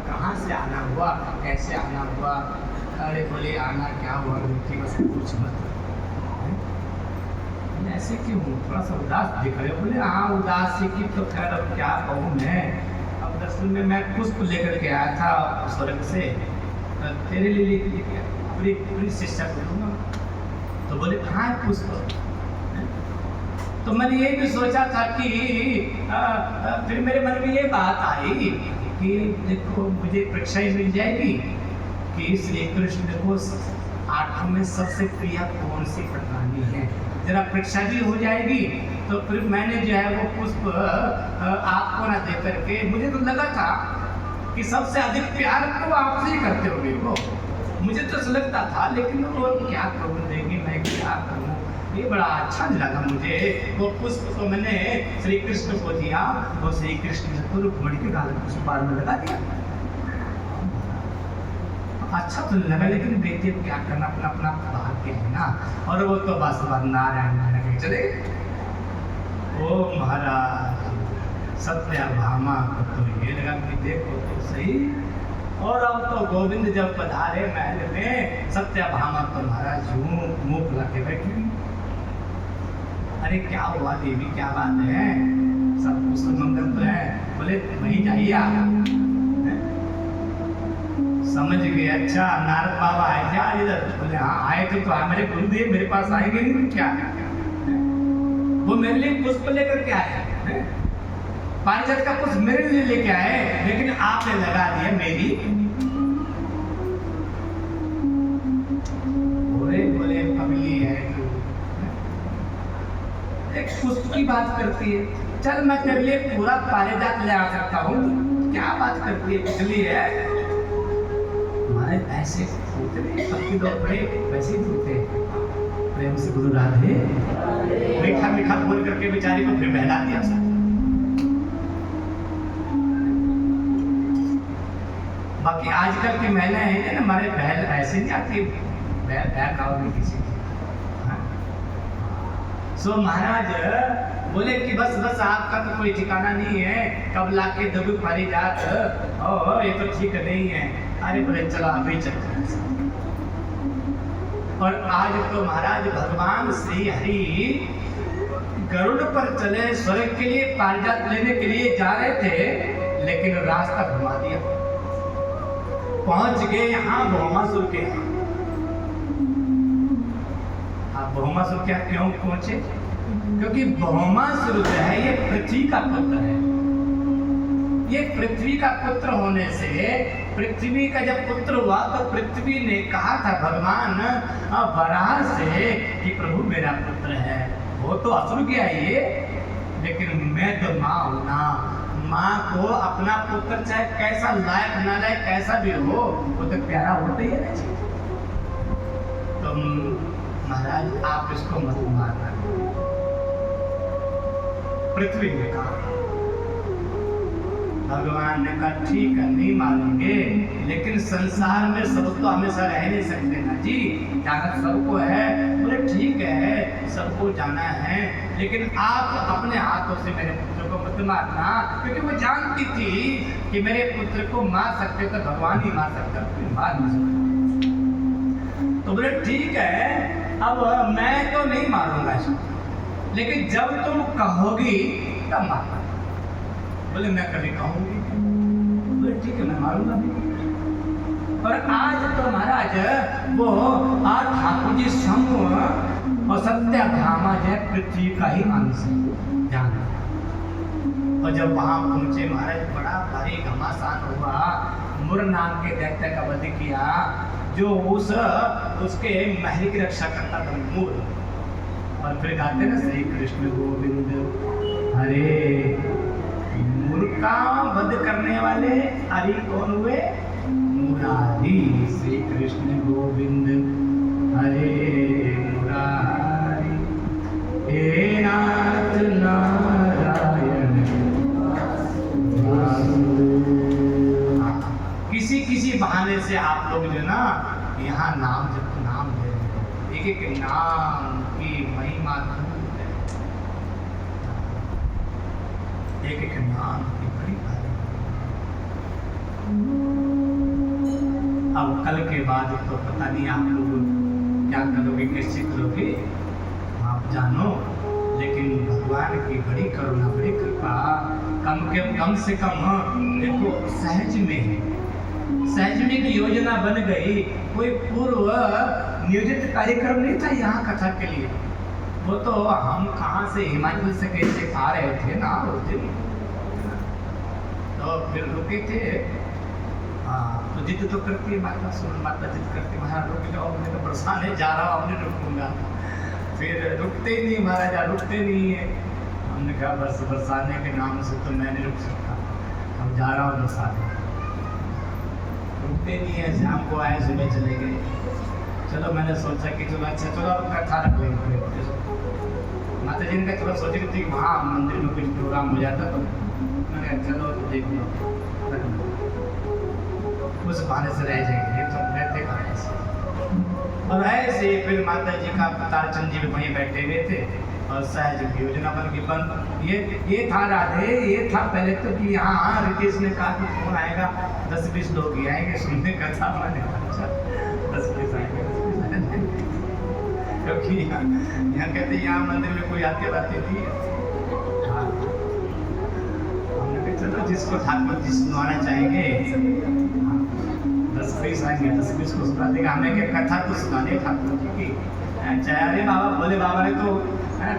कहाँ से आना हुआ, कैसे आना हुआ? अरे बोले आना क्या हुआ बेटी, बस कुछ मत। ऐसे क्यों थोड़ा सा उदास दिख रहे हो? बोले हाँ उदास ही की तो खैर अब क्या कहूँ मैं। अब दरअसल में मैं पुष्प लेकर के आया था स्वर्ग से, तेरे लिए पूरी पूरी शिक्षा को दूंगा। तो बोले कहाँ है पुष्प? तो मैंने ये भी सोचा था कि फिर मेरे मन में ये बात आई कि देखो मुझे परीक्षा ही मिल जाएगी कि श्री कृष्ण को आठों में सबसे प्रिय कौन सी प्रणाली है, जरा परीक्षा भी हो जाएगी। तो फिर मैंने जो है वो पुष्प आपको ना दे करके, मुझे तो लगा था कि सबसे अधिक प्यार तो आपसे ही करते होंगे वो, मुझे तो लगता था। लेकिन वो क्या करूँ, देंगे मैं क्या करूँ, ये बड़ा अच्छा लगा मुझे। वो पुष्प को मैंने श्री कृष्ण को दिया, वो श्री कृष्ण को रुक्मणी के गाल पुष्प बार में लगा दिया। अच्छा तो लगा, लेकिन बेटे क्या करना, अपना अपना भाग्य है ना। और वो तो बस नारायण नारायण चले। ओ महाराज सत्यभामा को तो ये लगा कि देखो तो सही। और अब तो गोविंद जब पधारे महल में, सत्यभामा तो महाराज यूं मुंह फुला के बैठी। अरे क्या हुआ देवी, क्या बात है? सब कुछ मंगल तो है। बोले वहीं जाइए आप। समझ गए, अच्छा नारद बाबा आए थे आज इधर? बोले हाँ आए थे। तो मेरे गुरुदेव मेरे पास आएंगे नहीं क्या? वो मेरे लिए पुष्प लेकर के आए, पारिजात का पुष्प मेरे लिए लेके आए, लेकिन आपने लगा दिया मेरी। बोले पगली है तू, एक पुष्प की बात करती है। चल मैं तेरे लिए पूरा पारिजात ले आ सकता हूँ, क्या बात करती है, पगली है। हमारे ऐसे फूटते पत्ती दो बड़े वैसे ही फूटते प्रेम से गुरु राधे मीठा मीठा बोल करके बेचारी को फिर बहला दिया। बाकी आजकल की महिलाएं हैं ना, हमारे बहल ऐसे नहीं आती, बहकाव में किसी की। सो महाराज बोले कि बस बस आपका तो कोई ठिकाना नहीं है, कब लाके दबू फारी जात, ओ ये तो ठीक नहीं है। अरे बोले चलो अभी चलते हैं। और आज तो महाराज भगवान श्री हरि गरुड़ पर चले, स्वर्ग के लिए पारिजात लेने के लिए जा रहे थे, लेकिन रास्ता घुमा दिया। पहुंच गए यहाँ भौमासुर के। आप भौमासुर क्या क्यों पहुंचे? क्योंकि भौमासुर जो है ये पृथ्वी का पुत्र है। ये पृथ्वी का पुत्र होने से, पृथ्वी का जब पुत्र हुआ तो पृथ्वी ने कहा था भगवान वराह से कि प्रभु मेरा पुत्र है। वो तो असुर गया ये, लेकिन मैं तो माँ हूं ना, माँ को अपना पुत्र चाहे कैसा लायक ना लायक कैसा भी हो, वो तो प्यारा होता ही है ना। तो महाराज आप इसको मत मारना। पृथ्वी ने कहा, भगवान ने कहा ठीक है नहीं मारेंगे, लेकिन संसार में सब तो हमेशा रह नहीं सकते ना जी, जाना सबको है। बोले ठीक है सबको जाना है, लेकिन आप अपने हाथों से मेरे पुत्र को मत मारना, क्योंकि वो जानती थी कि मेरे पुत्र को मार सकते तो भगवान ही मार सकता, कोई मार नहीं सकता। तो बोले ठीक है अब मैं तो नहीं मारूंगा इसको, लेकिन जब तुम कहोगी तब मारना। बोले मैं कभी कहूंगी। बोले ठीक है मैं मारूंगा भी। और आज तो महाराज वो ठाकुर जी शंभु और सत्यभामा जो पृथ्वी का ही अंश जान। और जब वहां पहुंचे महाराज बड़ा भारी घमासान हुआ। मुर नाम के दैत्य का वध किया, जो उसके महल की रक्षा करता था मुर। और फिर गाते ना श्री कृष्ण गोविंद हरे, मुर का वध करने वाले हरि कौन हुए? मुरारी। श्री कृष्ण गोविंद हरे मुरारी, हे नाथ नारायण। किसी किसी बहाने से आप लोग जो ना यहाँ नाम जब नाम ले, एक एक नाम की महिमा धूप है, एक एक नाम की बड़ी भारी। अब कल के बाद तो पता नहीं आप लोग क्या करोगे, कैसे करोगे आप जानो, लेकिन भगवान की बड़ी करुणा, बड़ी कृपा, कम से कम देखो सहज में की योजना बन गई। कोई पूर्व नियोजित कार्यक्रम नहीं था यहाँ कथा के लिए। वो तो हम कहाँ से हिमाचल से कैसे आ रहे थे ना उस दिन, तो फिर रुके थे। तो जिद तो करती है माता, सुन माता जिद करती, महाराज रुक जाओ, मैं तो बरसाने जा रहा हूँ, नहीं रुकूंगा। फिर रुकते ही नहीं महाराज, रुकते नहीं है। हमने कहा बस बरसाने के नाम से तो मैं नहीं रुक सकता, हम जा रहा हूँ बरसाने। रुकते नहीं है, शाम को आए, सुबह चले गए। चलो मैंने सोचा कि चलो अच्छा चलो अब कथा रख लेंगे। माता जी ने कहा चलो सोचे कि वहाँ मंदिर में कुछ प्रोग्राम हो जाता, तो मैंने कहा चलो देख लो उस बहाने से रह जाएंगे, तो रहते कहाँ ऐसे। और ऐसे फिर माता जी का तारचंद जी भी वहीं बैठे हुए थे और सहज की योजना बन गई। बन ये था राधे, ये था पहले तो कि यहाँ रितेश ने कहा कि कौन आएगा, 10-20 लोग ही आएंगे सुनने कथा। मैंने अच्छा 10-20 आएंगे, क्योंकि यहाँ कहते यहाँ मंदिर में कोई आते बातें नहीं है। हमने कहा चलो जिसको ठाकुर जी सुनाना चाहेंगे 10-20 आएंगे, 10-20 को सुना देगा। हमें क्या कथा तो सुनाने ठाकुर जी की। अरे बाबा भोले बाबा ने तो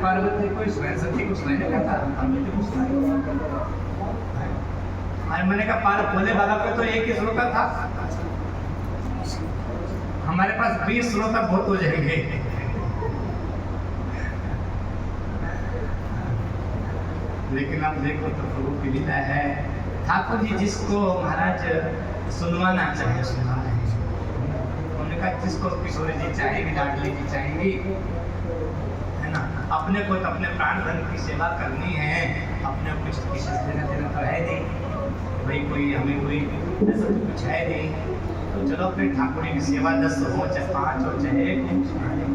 पार्वती को सरस्वती को सुनाने का था, हमें तो सुनाई। मैंने कहा भोले बाबा को तो एक ही श्लोका था, हमारे पास 20 श्लोका बहुत हो जाएंगे। लेकिन अब देखो तो प्रभु की लीला है, ठाकुर जी जिसको महाराज सुनवाना चाहे सुना रहे हैं। उन्होंने कहा जिसको किशोरी जी चाहेंगी, लाडली जी चाहेंगी, है ना, अपने को तो अपने प्राण धन की सेवा करनी है, अपने कुछ किसी देना तो है नहीं भाई, कोई हमें कोई ऐसा तो कुछ है नहीं, तो चलो अपने ठाकुर जी की सेवा 10 हो चाहे 5 हो चाहे 1 हो सुना लें।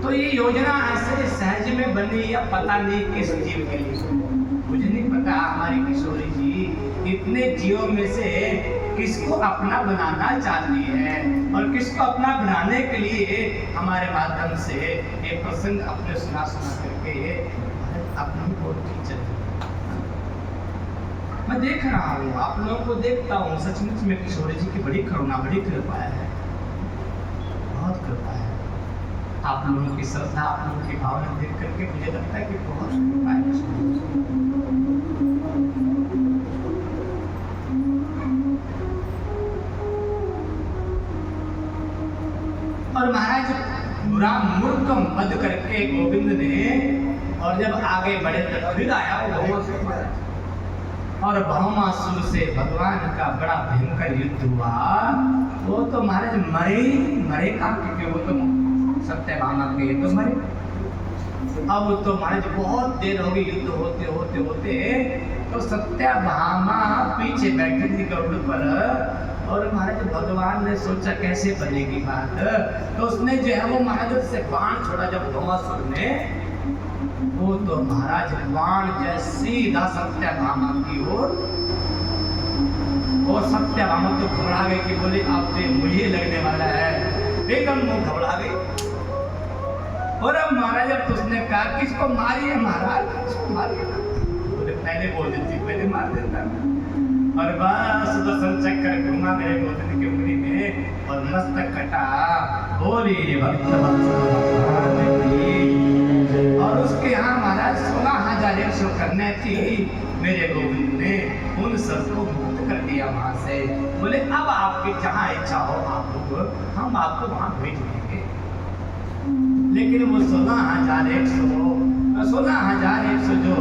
तो ये योजना ऐसे सहज में बनी या पता नहीं किस जीव के लिए, मुझे नहीं पता। हमारी किशोरी जी इतने जीवों में से किसको अपना बनाना चाहती है और किसको अपना बनाने के लिए हमारे माध्यम से ये प्रसंग अपने सुना करके अपनी ओर खींच रही है। मैं देख रहा हूँ, आप लोगों को देखता हूँ, सचमुच में किशोरी जी की बड़ी करुणा, बड़ी कृपा है, बहुत कृपा है। आप लोगों की श्रद्धा, आप लोगों की भावना देख करके मुझे लगता है कि बहुत कृपा है। और महाराज बुरा मूर्ख वध करके गोविंद ने, और जब आगे बढ़े तो फिर आया और भौमासुर से भगवान का बड़ा भयंकर युद्ध हुआ। वो तो महाराज मरे का, क्योंकि वो तो सत्यभामा के तो मरे। अब तो महाराज बहुत देर हो गई युद्ध होते होते होते, तो सत्यभामा पीछे बैठी थी गरुड़ पर, और महाराज भगवान ने सोचा कैसे बनेगी बात, तो उसने जो है वो महाराज से बाण छोड़ा जब भौमासुर ने, वो तो महाराज बाण जैसे सीधा सत्यभामा की ओर, और सत्यभामा तो घबरा गई कि बोले अब तो मुझे लगने वाला है, एकदम वो घबरा गई। और अब महाराज अब उसने कहा किसको मारिए महाराज, किसको मारिए, बोले पहले बोल देती, पहले मार देता। और बस सुदर्शन चक्कर घुमा मेरे गोदन की उंगली में और मस्तक कटा, बोली भक्त और उसके यहाँ महाराज 16,100 कन्या थी। मेरे गोविंद ने उन सबको मुक्त कर दिया वहां से। बोले अब आपकी जहाँ इच्छा हो आप लोग, हम आपको वहां भेज देंगे। लेकिन वो 16,100 जो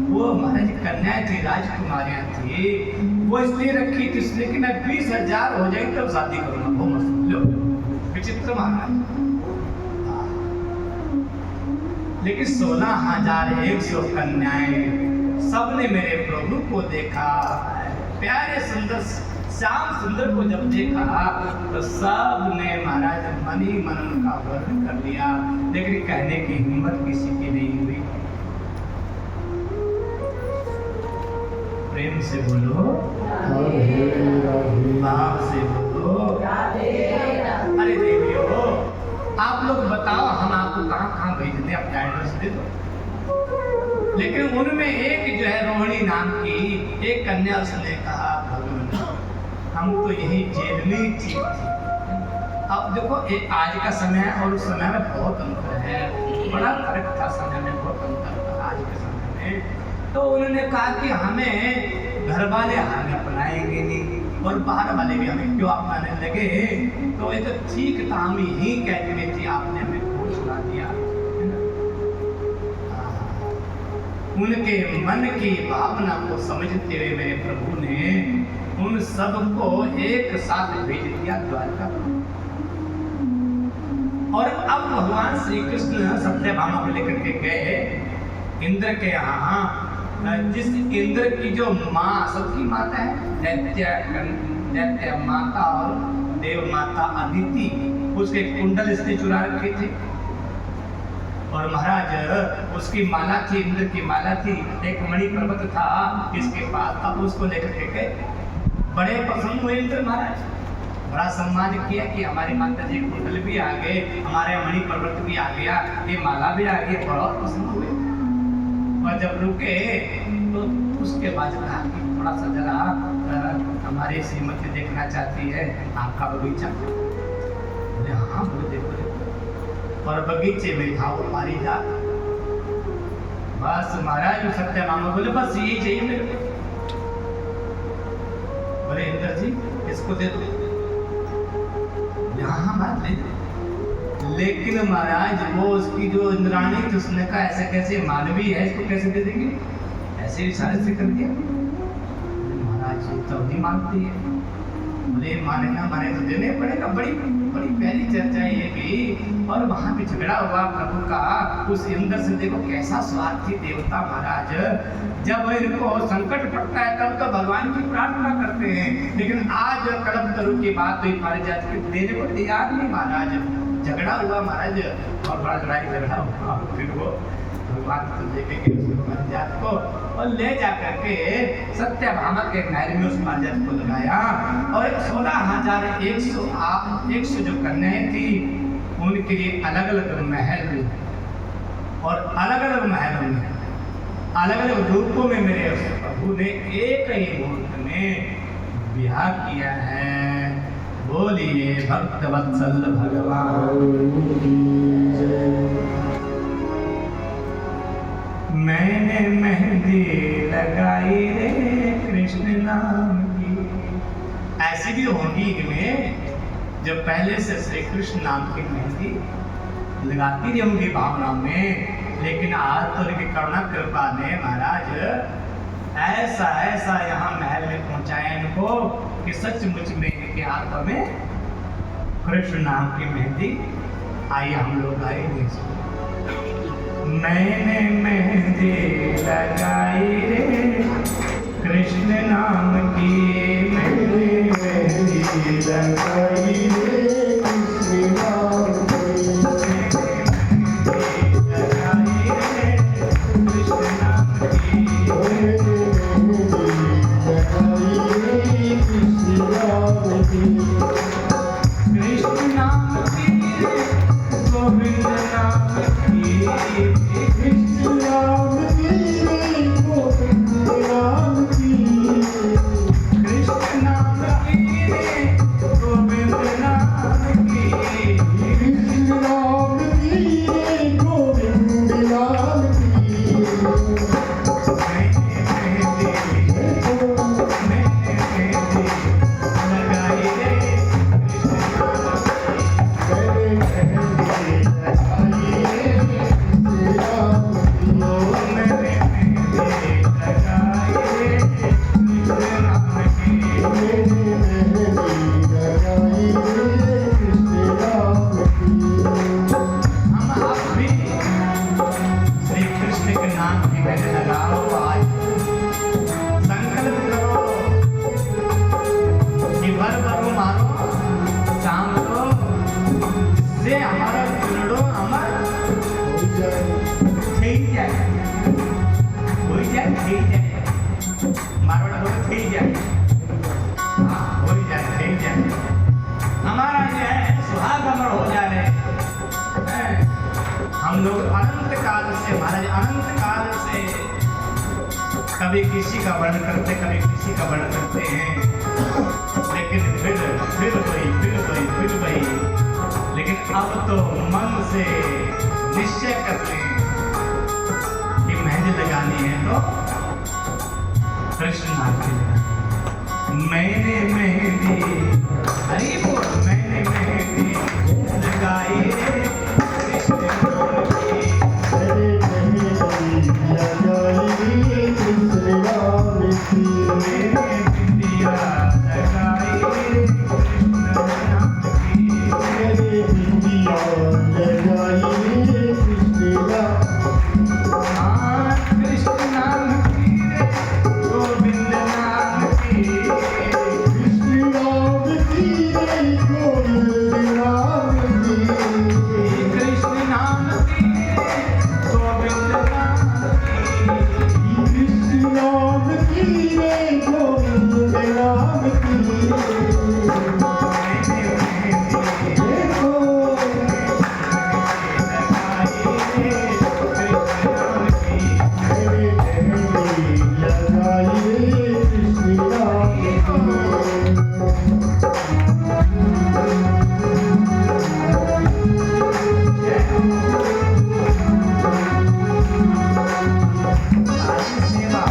वो महाराज कन्याएं थी, राजकुमारियां थी, वो इसलिए रखी थी इसलिए कि मैं 20,000 हो जाएंगे तब शादी करूंगा। वो मस्त लो विचित्र महाराज। लेकिन 16,100 कन्याएं सबने मेरे प्रभु को देखा, प्यारे सुंदर श्याम सुंदर को जब देखा तो सब ने महाराज मन ही मन उनका वर्णन कर लिया, लेकिन कहने की हिम्मत किसी की नहीं हुई। प्रेम से बोलो, भाव से बोलो। अरे देवियों, आप लोग बताओ, हम आपको कहाँ कहाँ भेज दें, अपना एड्रेस दे दो। लेकिन उनमें एक जो है रोहिणी नाम की एक कन्या, उसने कहा भगवान हम तो यही जेल में ही ठीक थी। अब देखो एक आज का समय है और उस समय में बहुत अंतर है, बड़ा फर्क था, समय में बहुत अंतर था आज के समय में। तो उन्होंने कहा कि हमें घर वाले हमें अपनाएंगे नहीं और बाहर वाले भी हमें क्यों अपनाने लगे, तो ये तो ठीक था, हम यही कहते में थी, आपने हमें क्यों सुना दिया, है ना। उनके मन की भावना को समझते हुए मेरे प्रभु ने उन सबको एक साथ भेज दिया द्वारका। और अब भगवान श्री कृष्ण सत्यभामा को लेकर के गए इंद्र के यहाँ, जिस इंद्र की जो माँ सबकी माता है, दैत्य माता और देव माता अदिति, उसके कुंडल इसने चुरा रखे थे। और महाराज उसकी माला थी, इंद्र की माला थी, एक मणि पर्वत था इसके पास, अब उसको लेकर के गए। बड़े प्रसन्न हुए इंद्र महाराज, बड़ा सम्मान किया कि हमारी माता जी कुंडल भी आ गए, हमारे मणि पर्वत भी आ गया, ये माला भी आ गई, बहुत प्रसन्न हुए। और जब रुके तो उसके बाद कहा कि थोड़ा सा जरा हमारी श्रीमती देखना चाहती है आपका बगीचा। बोले हाँ, बोले देखो देखो। और बगीचे में था वो पारिजात। बस महाराज सत्यभामा बोले बस यही चाहिए मेरे को। बोले इंद्र जी इसको दे दो। यहाँ बात ले दो। लेकिन महाराज वो उसकी जो इंद्राणी थी, उसने कहा ऐसे कैसे, मानवी है, इसको कैसे दे देंगे, ऐसे इशारे से कर दिया। महाराज जी तो नहीं मानती है। बोले माने ना माने तो देने पड़ेगा। बड़ी बड़ी पहली चर्चा ये भी। और वहां पे झगड़ा हुआ प्रभु का उस इंद्र से। देखो कैसा स्वार्थी देवता महाराज, जब इनको संकट पड़ता है तब तो भगवान की प्रार्थना करते हैं, लेकिन आज कल्पतरु की बात हुई, पारिजात के देने को तैयार नहीं महाराज। झगड़ा हुआ महाराज और बड़ा लड़ाई झगड़ा हुआ। फिर वो भगवान को लेके गए उस पारिजात को और ले जाकर के सत्यभामा के महल में उस पारिजात को लगाया। और 16,100 जो कन्याएं थी उनके लिए अलग अलग महल, और अलग अलग महलों में अलग अलग रूपों में मेरे प्रभु ने एक ही मुहूर्त में ब्याह किया है। बोलिए भक्त वत्सल भगवान। मैंने मेहंदी लगाई रे कृष्ण नाम की। ऐसी भी होंगी इनमें जो पहले से श्री कृष्ण नाम की मेहंदी लगाती रही होंगी भावना में, लेकिन आज तो इनकी करुणा कृपा ने महाराज ऐसा ऐसा यहाँ महल में पहुंचाया इनको कि सचमुच में इनके हाथों में कृष्ण नाम की मेहंदी। आइए हम लोग आएंगे। मैंने मेहंदी लगाई रे कृष्ण नाम की, मैंने मेहंदी लगाई रे कृष्ण नाम की। कभी किसी का वर्ण करते, कभी किसी का वर्ण करते हैं, लेकिन फिर वही। लेकिन अब तो मन से निश्चय करते हैं कि मेहंदी लगानी है तो कृष्ण नाम की लगानी। मैंने मेहंदी, अरे बोल, मैंने मेहंदी लगाई कृष्ण नाम की। अरे मेहंदी लगाई कृष्ण नाम की। मैंने बिंदिया लगाई कृष्ण नाम की। अरे बिंदिया लगाई कृष्ण नाम। हाँ, कृष्ण नाम की रे, गोविंद नाम की। कृष्ण नाम की रे गोविंद नाम की। कृष्ण नाम की रे, गोविंद नाम की। कृष्ण नाम की रे गोविंद नाम की। मैंने मेहंदी देखो लगाई रे कृष्ण नाम की। अरे मेहंदी लगाई कृष्ण नाम की। आशीष सेवा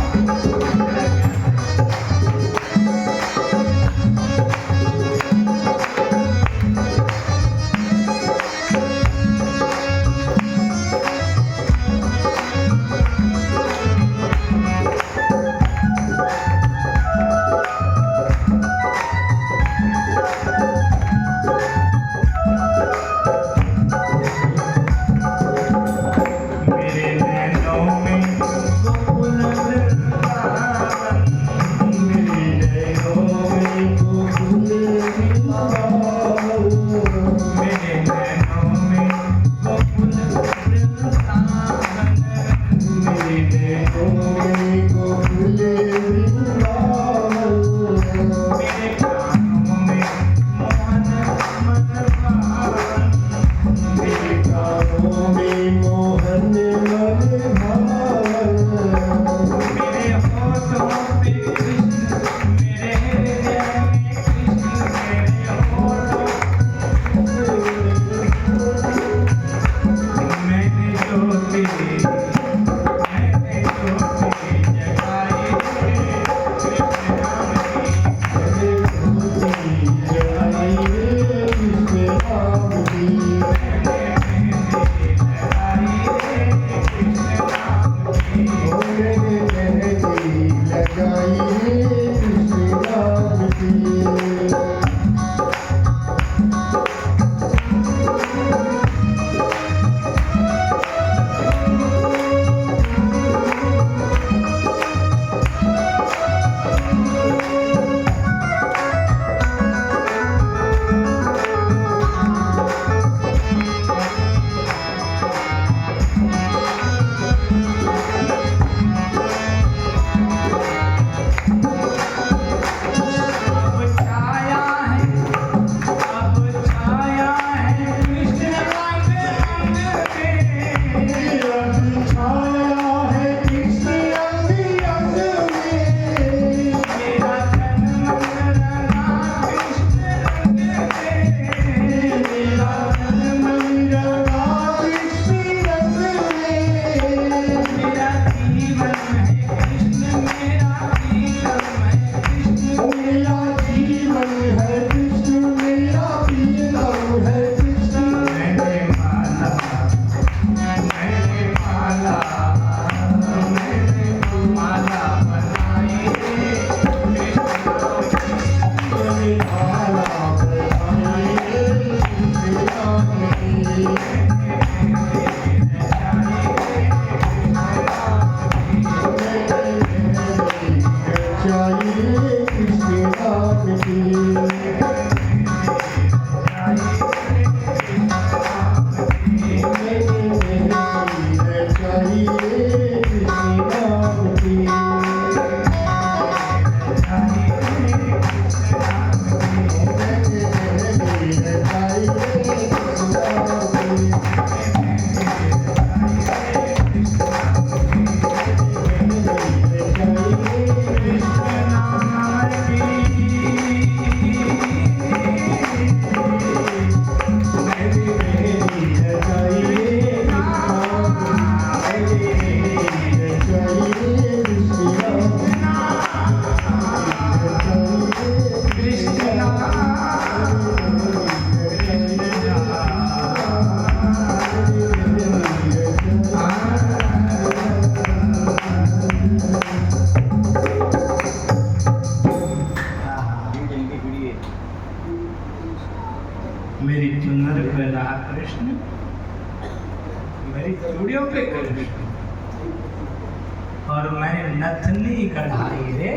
मेरे नैनों में गोकुल वृंदावन। मेरे नैनों में गोकुल वृंदावन। मेरे नैनों में गोकुल वृंदावन। मेरे नैनों में गोकुल वृंदावन। मेरे कानों में मोहन मनभावन। मेरे कानों में मोहन मनभावन। मेरे होठों पे कृष्ण, मेरे हृदय में कृष्ण, मेरे होठों। मैंने ज्योति जगाई कृष्ण नाम की। अरे ज्योति जगाई रे कृष्ण नाम की। मैंने मेहंदी लगाई कृष्ण नाम की। मैंने मेहंदी लगाई रे कृष्ण नाम की। अब छाया है कृष्ण रंग अंग पे। रंग छाया है कृष्ण अंग अंग में। मेरा तन मन रंगा कृष्ण रंग पे। मेरा तन मन रंगा कृष्ण रंग में। मेरा जीवन है कृष्ण, मेरा जीवन है कृष्ण। मेरा जीवन है कृष्ण, मेरा प्रियतम है कृष्ण। मैंने माला बनाई कृष्ण नाम की। मैंने माला बनाई कृष्ण नाम की। चाहिए कृष्ण नाम की। चाहिए कृष्ण नाम की। चाहिए मेरी चुनर पे रहा कृष्ण, मेरी चूड़ियों पे कृष्ण, और मैंने नथनी कढ़ाई रे।